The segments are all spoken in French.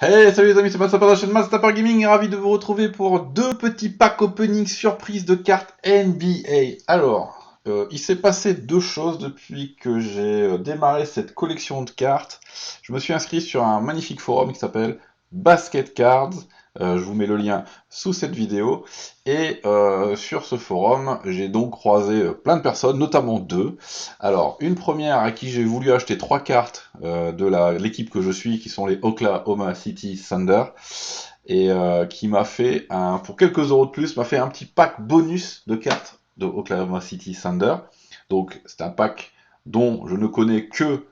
Hey, salut les amis, c'est Master de la chaîne Master Gaming, ravi de vous retrouver pour deux petits packs opening surprise de cartes NBA. Alors, il s'est passé deux choses depuis que j'ai démarré cette collection de cartes. Je me suis inscrit sur un magnifique forum qui s'appelle Basket Cards. Je vous mets le lien sous cette vidéo. Et sur ce forum, j'ai donc croisé plein de personnes, notamment deux. Alors, une première à qui j'ai voulu acheter trois cartes de l'équipe que je suis, qui sont les Oklahoma City Thunder, et qui m'a fait, pour quelques euros de plus, m'a fait un petit pack bonus de cartes de Oklahoma City Thunder. Donc, c'est un pack dont je ne connais que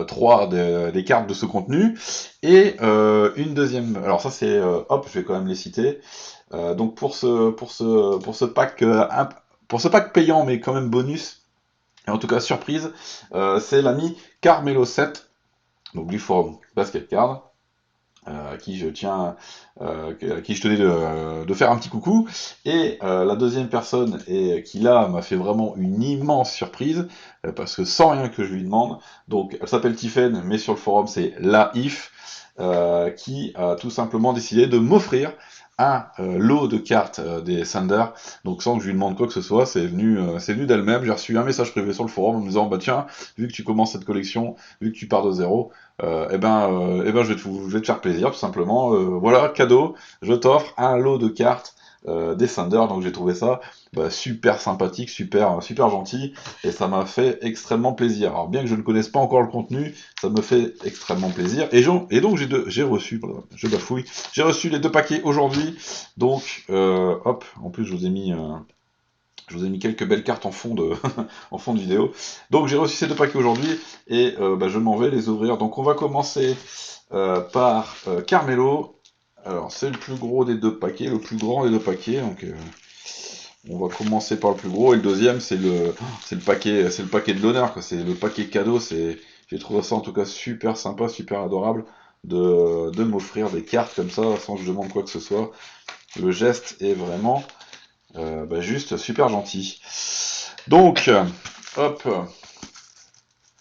trois des cartes de ce contenu, et une deuxième. Alors ça c'est, hop, je vais quand même les citer. Donc pour ce pack, pour ce pack payant mais quand même bonus, et en tout cas, surprise, c'est l'ami Carmelo 7, donc du forum Basket Card, à qui je tiens, à qui je tenais de faire un petit coucou. Et la deuxième personne, et qui là m'a fait vraiment une immense surprise, parce que sans rien que je lui demande, donc elle s'appelle Tiffen, mais sur le forum c'est Laif, qui a tout simplement décidé de m'offrir un lot de cartes des Thunder, donc sans que je lui demande quoi que ce soit, c'est venu d'elle-même. J'ai reçu un message privé sur le forum en me disant bah tiens, vu que tu commences cette collection, vu que tu pars de zéro, je vais te faire plaisir tout simplement. Voilà, cadeau, je t'offre un lot de cartes des Thunder, donc j'ai trouvé ça super sympathique, super gentil, et ça m'a fait extrêmement plaisir. Alors bien que je ne connaisse pas encore le contenu, ça me fait extrêmement plaisir. Et donc j'ai reçu, pardon, je bafouille, j'ai reçu les deux paquets aujourd'hui. Donc hop, en plus je vous ai mis quelques belles cartes en fond de, en fond de vidéo. Donc j'ai reçu ces deux paquets aujourd'hui et je m'en vais les ouvrir. Donc on va commencer par Carmelo. Alors c'est le plus gros des deux paquets, le plus grand des deux paquets. Donc on va commencer par le plus gros et le deuxième c'est le paquet de l'honneur, quoi. C'est le paquet cadeau. J'ai trouvé ça en tout cas super sympa, super adorable de m'offrir des cartes comme ça sans que je demande quoi que ce soit. Le geste est vraiment juste super gentil. Donc, hop,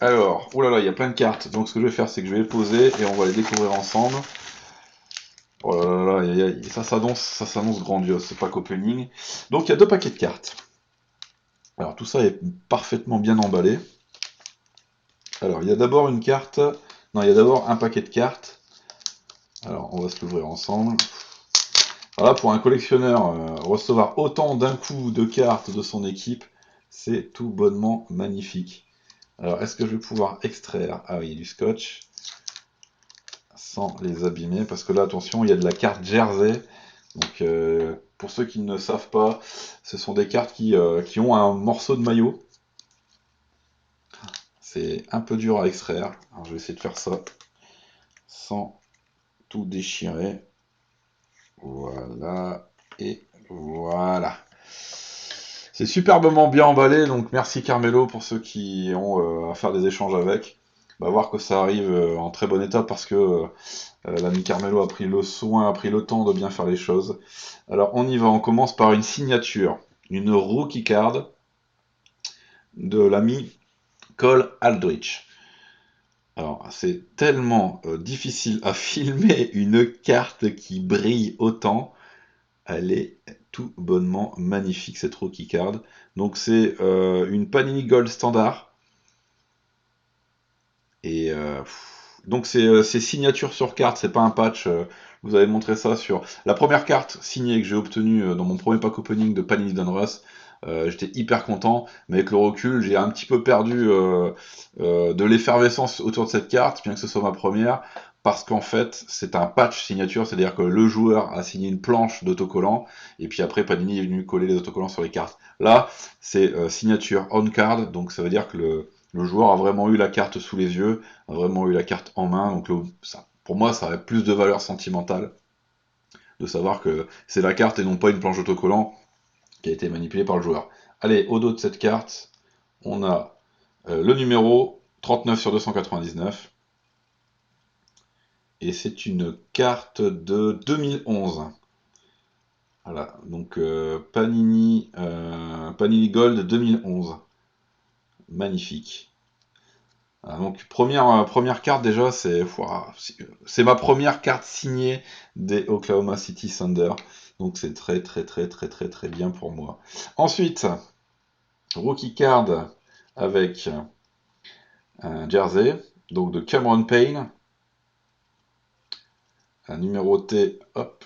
alors, oh là là, il y a plein de cartes. Donc ce que je vais faire, c'est que je vais les poser et on va les découvrir ensemble. Oh là là, ça s'annonce grandiose, c'est pas qu'opening. Donc il y a deux paquets de cartes. Alors tout ça est parfaitement bien emballé. Alors il y a d'abord une carte, non, il y a d'abord un paquet de cartes. Alors on va se l'ouvrir ensemble. Voilà, pour un collectionneur, recevoir autant d'un coup de cartes de son équipe, c'est tout bonnement magnifique. Alors, est-ce que je vais pouvoir extraire? Ah oui, il y a du scotch, sans les abîmer, parce que là, attention, il y a de la carte Jersey. Donc, pour ceux qui ne savent pas, ce sont des cartes qui ont un morceau de maillot. C'est un peu dur à extraire. Alors, je vais essayer de faire ça sans tout déchirer. Voilà, et voilà. C'est superbement bien emballé, donc merci Carmelo pour ceux qui ont à faire des échanges avec. On va voir que ça arrive en très bon état parce que l'ami Carmelo a pris le soin, a pris le temps de bien faire les choses. Alors on y va, on commence par une signature, une rookie card de l'ami Cole Aldrich. Alors c'est tellement difficile à filmer une carte qui brille autant. Elle est tout bonnement magnifique cette rookie card. Donc c'est une Panini Gold standard. Et donc c'est signature sur carte, c'est pas un patch. Vous avez montré ça sur la première carte signée que j'ai obtenue dans mon premier pack opening de Panini Donruss. J'étais hyper content, mais avec le recul, j'ai un petit peu perdu de l'effervescence autour de cette carte, bien que ce soit ma première, parce qu'en fait, c'est un patch signature, c'est-à-dire que le joueur a signé une planche d'autocollants, et puis après, Panini est venu coller les autocollants sur les cartes. Là, c'est signature on card, donc ça veut dire que le joueur a vraiment eu la carte sous les yeux, a vraiment eu la carte en main, donc pour moi, ça aurait plus de valeur sentimentale de savoir que c'est la carte et non pas une planche d'autocollant qui a été manipulée par le joueur. Allez, au dos de cette carte, on a le numéro 39 sur 299. Et c'est une carte de 2011. Voilà, donc Panini Gold 2011. Magnifique. Donc première carte déjà, c'est ma première carte signée des Oklahoma City Thunder. Donc c'est très très très très très très bien pour moi. Ensuite, rookie card avec un jersey, donc de Cameron Payne, un numéroté, hop,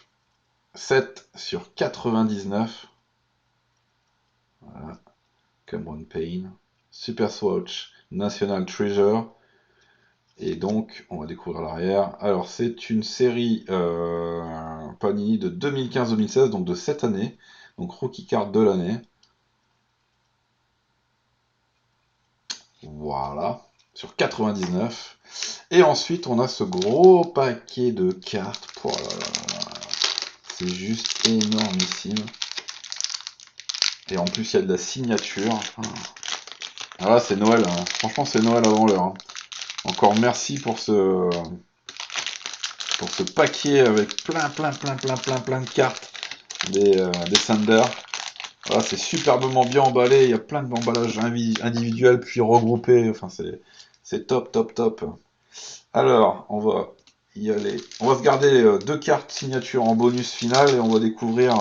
7 sur 99. Voilà, Cameron Payne. Super Swatch National Treasure. Et donc, on va découvrir l'arrière. Alors, c'est une série Panini de 2015-2016, donc de cette année. Donc, rookie card de l'année. Voilà, sur 99. Et ensuite, on a ce gros paquet de cartes. Oh là là, c'est juste énormissime. Et en plus, il y a de la signature. Ah là, c'est Noël, hein. Franchement, c'est Noël avant l'heure, hein. Encore merci pour ce paquet avec plein de cartes des Thunder. Voilà, c'est superbement bien emballé. Il y a plein d'emballages individuels puis regroupés. Enfin, c'est top, top, top. Alors, on va y aller. On va se garder deux cartes signature en bonus final et on va découvrir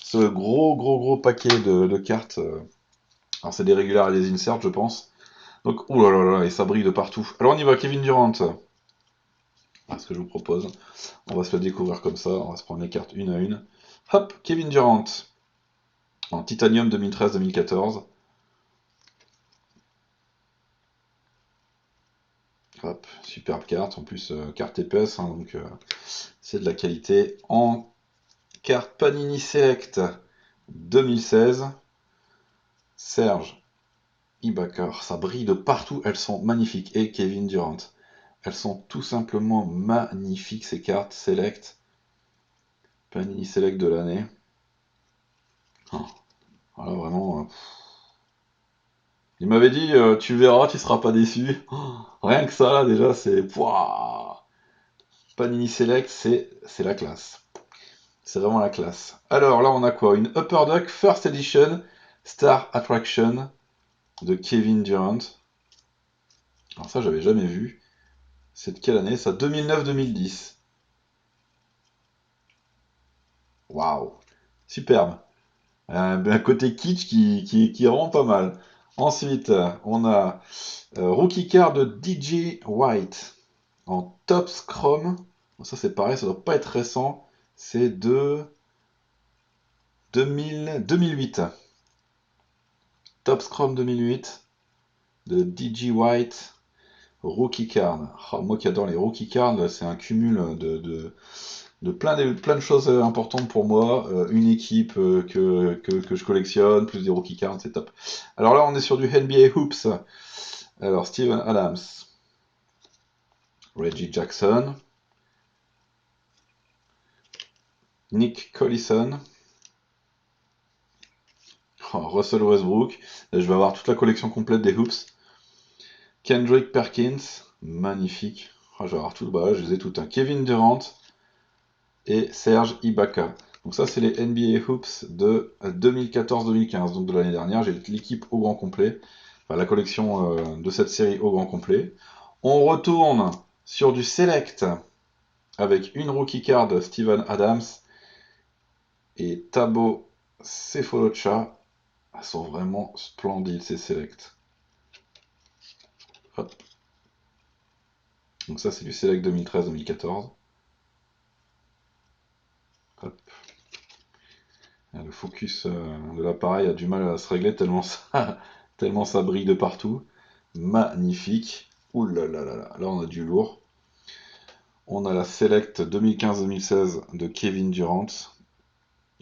ce gros paquet de cartes. Alors, c'est des régulars et des inserts, je pense. Donc, ouh là là là, et ça brille de partout. Alors, on y va, Kevin Durant. Voilà ce que je vous propose. On va se le découvrir comme ça. On va se prendre les cartes une à une. Hop, Kevin Durant. En titanium 2013-2014. Hop, superbe carte. En plus, carte épaisse, hein, donc c'est de la qualité. En carte Panini Select 2016. Serge Ibaka. Ça brille de partout. Elles sont magnifiques. Et Kevin Durant. Elles sont tout simplement magnifiques, ces cartes Select. Panini Select de l'année. Oh, voilà, vraiment. Il m'avait dit, tu verras, tu seras pas déçu. Oh, rien que ça, là, déjà, c'est. Pouah, Panini Select, c'est la classe. C'est vraiment la classe. Alors là, on a quoi? Une Upper Deck First Edition Star Attraction de Kevin Durant. Alors ça, j'avais jamais vu. C'est de quelle année ça? 2009-2010. Waouh! Superbe. Un côté kitsch qui est vraiment pas mal. Ensuite, on a Rookie Card de DJ White en Topps Chrome. Bon, ça, c'est pareil, ça doit pas être récent. C'est de 2008. Topps Chrome 2008 de DJ White. Rookie Card. Oh, moi qui adore les Rookie Cards, c'est un cumul de plein de choses importantes pour moi. Une équipe que je collectionne, plus des Rookie Cards, c'est top. Alors là, on est sur du NBA Hoops. Alors, Steven Adams, Reggie Jackson, Nick Collison, Russell Westbrook. Là, je vais avoir toute la collection complète des Hoops. Kendrick Perkins, magnifique. Je vais avoir tout, bah, je les ai toutes, hein. Kevin Durant et Serge Ibaka. Donc ça, c'est les NBA Hoops de 2014-2015, donc de l'année dernière. J'ai l'équipe au grand complet, enfin la collection de cette série au grand complet. On retourne sur du Select avec une rookie card Steven Adams et Thabo Sefolosha. Elles sont vraiment splendides ces Select. Hop. Donc ça, c'est du Select 2013-2014. Le focus de l'appareil a du mal à se régler tellement ça brille de partout. Magnifique. Ouh là là là là, là on a du lourd. On a la Select 2015-2016 de Kevin Durant.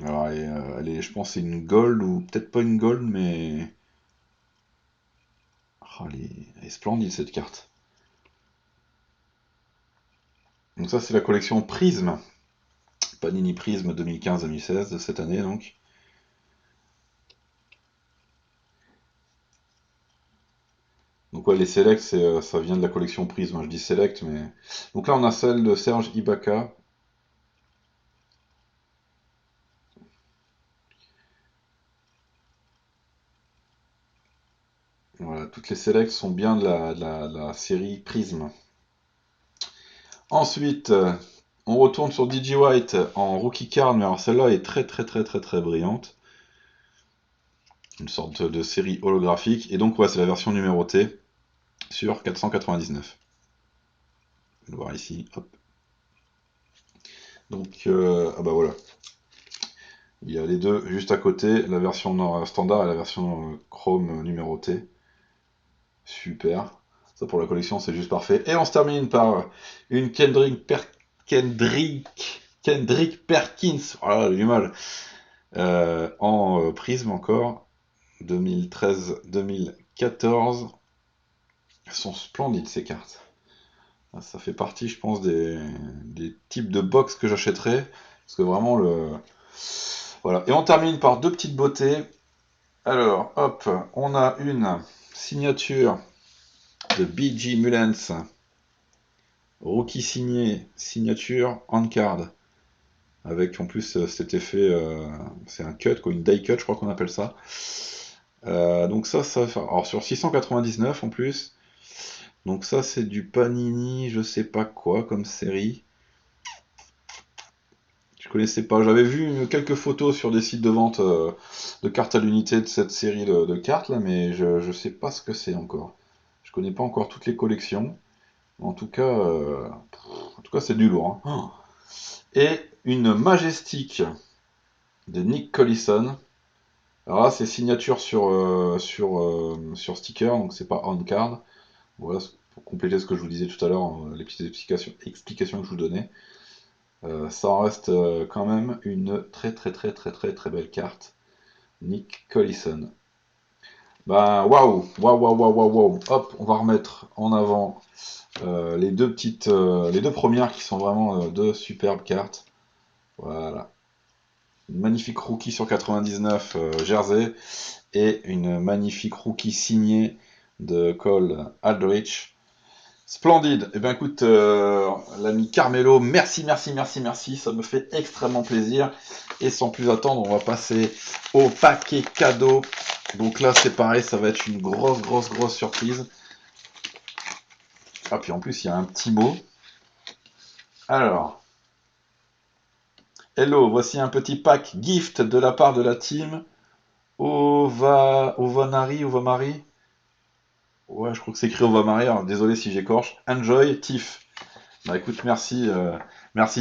Alors je pense que c'est une gold ou peut-être pas une gold, mais oh, elle est splendide cette carte. Donc ça c'est la collection Prism, Panini Prism 2015-2016 de cette année donc. Donc ouais, les Select, ça vient de la collection Prism, hein, je dis Select, mais... Donc là on a celle de Serge Ibaka. Voilà, toutes les selects sont bien de la série Prism. Ensuite, on retourne sur DJ White en rookie card, mais alors celle-là est très brillante. Une sorte de série holographique. Et donc, ouais, c'est la version numérotée sur 499. Je vais le voir ici. Hop. Donc, ah bah voilà. Il y a les deux juste à côté, la version standard et la version Chrome numérotée. Super. Ça pour la collection, c'est juste parfait. Et on se termine par une Kendrick Perkins. Voilà, j'ai du mal. En prisme encore. 2013-2014. Elles sont splendides ces cartes. Ça fait partie, je pense, des types de box que j'achèterais. Parce que vraiment, voilà. Et on termine par deux petites beautés. Alors, hop, on a une signature de B.G. Mullens. Rookie signé, signature, on card. Avec en plus cet effet, c'est un cut, quoi, une die cut, je crois qu'on appelle ça. Donc ça, alors sur 699 en plus. Donc ça, c'est du Panini, je sais pas quoi comme série. Je connaissais pas. J'avais vu quelques photos sur des sites de vente de cartes à l'unité de cette série de cartes là, mais je sais pas ce que c'est encore. Je connais pas encore toutes les collections. En tout cas, c'est du lourd, hein. Et une Majestic de Nick Collison. Alors là, c'est signature sur sticker, donc c'est pas on card. Voilà, pour compléter ce que je vous disais tout à l'heure, les petites explications que je vous donnais. Ça en reste quand même une très belle carte. Nick Collison. Ben waouh, waouh. Hop, on va remettre en avant les deux premières qui sont vraiment deux superbes cartes. Voilà. Une magnifique rookie sur 99 Jersey et une magnifique rookie signée de Cole Aldrich. Splendide. Eh bien écoute, l'ami Carmelo, merci, ça me fait extrêmement plaisir. Et sans plus attendre, on va passer au paquet cadeau. Donc là, c'est pareil, ça va être une grosse surprise. Ah, puis en plus, il y a un petit mot. Alors, hello, voici un petit pack gift de la part de la team Ovamari. Ouais, je crois que c'est écrit Ovamari, alors désolé si j'écorche. Enjoy, Tiff. Bah écoute, merci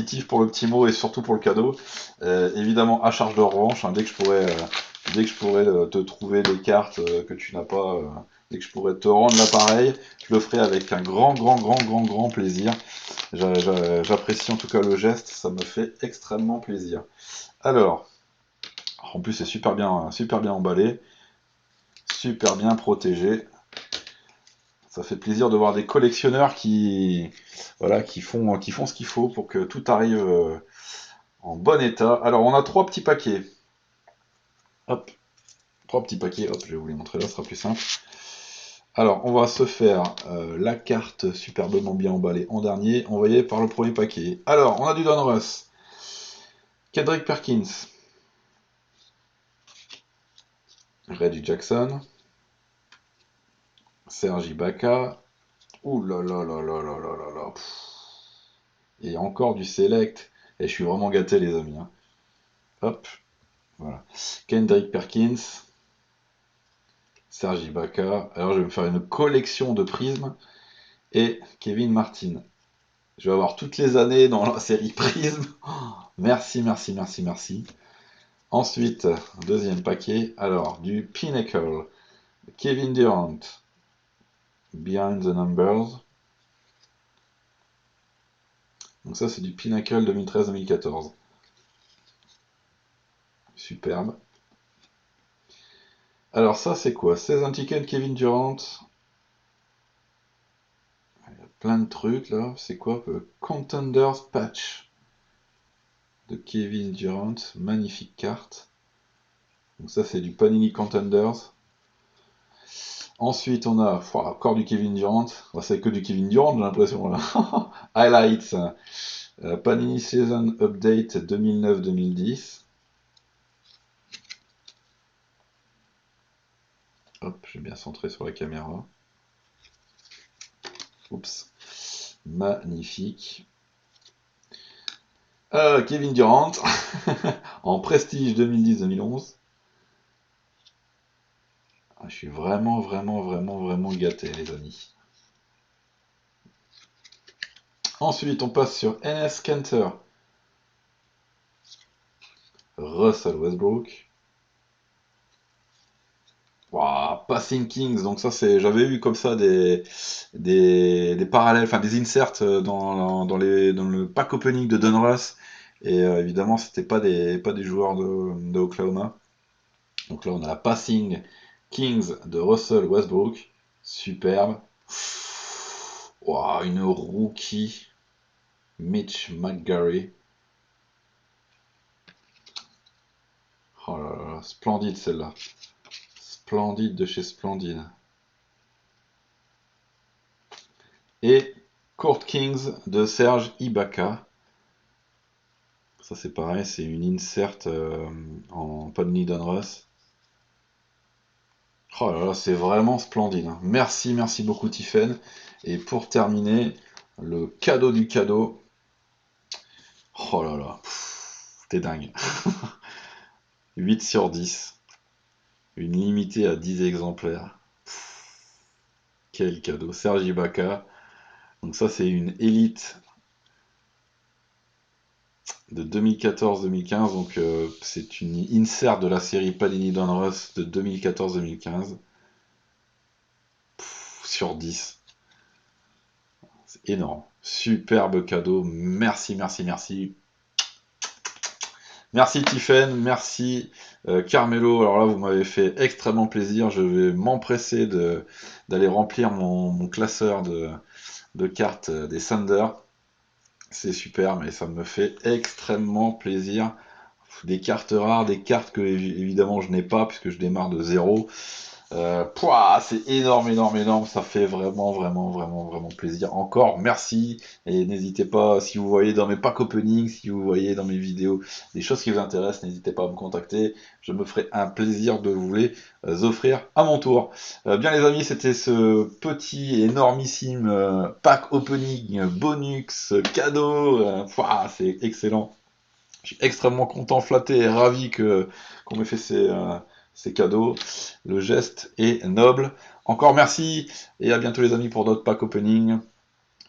Tiff pour le petit mot et surtout pour le cadeau. Évidemment, à charge de revanche, hein, dès que je pourrai te trouver des cartes que tu n'as pas, dès que je pourrai te rendre l'appareil, je le ferai avec un grand plaisir. J'apprécie en tout cas le geste, ça me fait extrêmement plaisir. Alors, en plus c'est super bien emballé, super bien protégé. Ça fait plaisir de voir des collectionneurs voilà, qui font ce qu'il faut pour que tout arrive en bon état. Alors, on a trois petits paquets. Hop, trois petits paquets. Hop, je vais vous les montrer là, ce sera plus simple. Alors, on va se faire la carte superbement bien emballée en dernier, envoyée par le premier paquet. Alors, on a du Donruss, Kendrick Perkins, Reggie Jackson, Sergi Baca. Ouh là là là là là là là là. Et encore du select. Et je suis vraiment gâté, les amis, hein. Hop, voilà. Kendrick Perkins, Sergi Baca. Alors je vais me faire une collection de prismes. Et Kevin Martin. Je vais avoir toutes les années dans la série Prism. Oh, merci. Ensuite, deuxième paquet. Alors, du Pinnacle. Kevin Durant. Behind the Numbers. Donc ça, c'est du Pinnacle 2013-2014. Superbe. Alors ça, c'est quoi? 16 tickets de Kevin Durant. Il y a plein de trucs là. C'est quoi? Contenders Patch de Kevin Durant. Magnifique carte. Donc ça, c'est du Panini Contenders. Ensuite, on a encore du Kevin Durant. C'est que du Kevin Durant, j'ai l'impression. Highlights. Panini Season Update 2009-2010. Hop, j'ai bien centré sur la caméra. Oups. Magnifique. Kevin Durant, en Prestige 2010-2011. Je suis vraiment gâté, les amis. Ensuite, on passe sur Enes Kanter. Russell Westbrook. Wow, Passing Kings, donc ça c'est, j'avais eu comme ça des parallèles, enfin des inserts dans le pack opening de Donruss, et évidemment c'était pas des joueurs de Oklahoma. Donc là on a la Passing Kings de Russell Westbrook, superbe. Wow, une rookie, Mitch McGary. Oh là là, splendide celle-là, splendide de chez splendide. Et Court Kings de Serge Ibaka. Ça c'est pareil, c'est une insert en Panini Donruss. Oh là là, c'est vraiment splendide, hein. Merci beaucoup Tiffen. Et pour terminer, le cadeau du cadeau. Oh là là, t'es dingue. 8 sur 10. Une limitée à 10 exemplaires. Quel cadeau. Serge Ibaka. Donc ça c'est une élite de 2014-2015, donc c'est une insert de la série Panini Donruss de 2014-2015, sur 10, c'est énorme, superbe cadeau, merci, merci Tiffen, merci Carmelo, alors là vous m'avez fait extrêmement plaisir, je vais m'empresser d'aller remplir mon classeur de cartes des Thunder, c'est super, mais ça me fait extrêmement plaisir. Des cartes rares, des cartes que évidemment je n'ai pas puisque je démarre de zéro. C'est énorme, ça fait vraiment plaisir. Encore merci, et n'hésitez pas, si vous voyez dans mes packs opening, si vous voyez dans mes vidéos des choses qui vous intéressent, n'hésitez pas à me contacter, je me ferai un plaisir de vous les offrir à mon tour. Bien les amis, c'était ce petit énormissime pack opening bonus cadeau, c'est excellent. Je suis extrêmement content, flatté et ravi qu'on m'ait fait ces cadeaux. Le geste est noble. Encore merci et à bientôt les amis pour d'autres packs opening.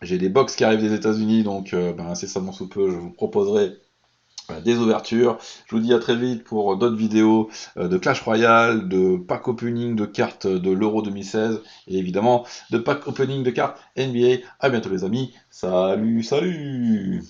J'ai des box qui arrivent des États-Unis, donc incessamment sous peu, je vous proposerai des ouvertures. Je vous dis à très vite pour d'autres vidéos de Clash Royale, de pack opening de cartes de l'Euro 2016 et évidemment de pack opening de cartes NBA. À bientôt les amis. Salut.